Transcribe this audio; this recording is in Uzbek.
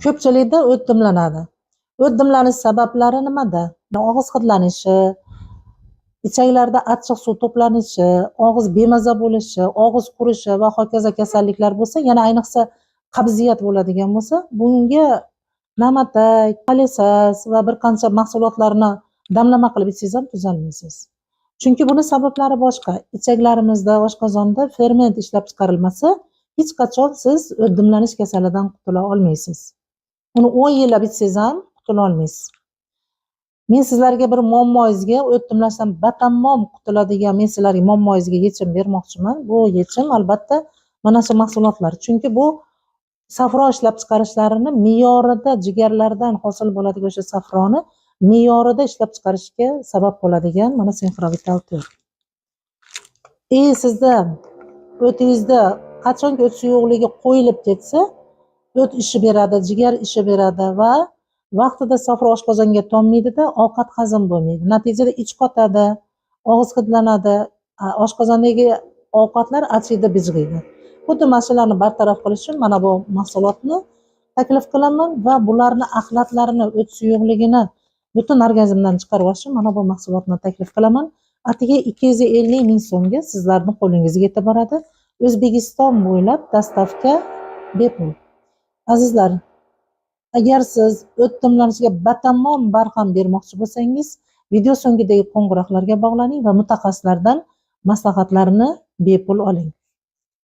Ko'pchilikda o't dimlanadi. O't dimlanish sabablari nimada? Og'iz hidlanishi, ichaklarda achchiq suv to'planishi, og'iz bemaza bo'lishi, og'iz qurishi va hokazo kasalliklar bo'lsa, yana ayniqsa qabziyat bo'ladigan bo'lsa, bunga na'matak, palisas va bir qancha mahsulotlarni damlama qilib ichsangiz ham tuzalmaysiz. Chunki buni sabablari boshqa. Ichaklarimizda, oshqozonda ferment ishlab chiqarilmasa, hech qachon siz o't dimlanish kasalidan qutula olmaysiz. Uni 10 yillab ichsangiz ham qutula olmaysiz. Men sizlarga bir muammongizga o't dimlashdan batamom qutuladigan, men sizlarga muammongizga yechim bermoqchiman. Bu yechim albatta mana shu mahsulotlar. Chunki bu safro ishlab chiqarishlarini me'yorida, jigarlardan hosil bo'ladigan o'sha safroni me'yorida ishlab chiqarishga sabab bo'ladigan mana Senfrovital 4. Sizda o'tingizda qachonki o't suyuqligi qo'yilib ketsa, o't ishi beradi, jigar ishi beradi va vaqtida safro oshqozonga tommaydida, ovqat hazm bo'lmaydi. Natijada ich qotadi, og'iz hidlanadi, oshqozondagi ovqatlar achiydi, bijg'iydi. Xuddi masalalarni bartaraf qilish uchun mana bu mahsulotni taklif qilaman va bularni axlatlarini, o't suyuqligini butun organizmdan chiqarib olish uchun mana bu mahsulotni taklif qilaman. Atiga 250 ming so'mga sizlarning qo'lingizga yetib boradi. O'zbekiston bo'ylab dastavka bepul. Azizlar, agar siz o't dimlanishiga batamom barham bermoqchi bo'lsangiz, video so'ngidagi qo'ng'iroqlarga bog'laning va mutaxassislardan maslahatlarni bepul oling.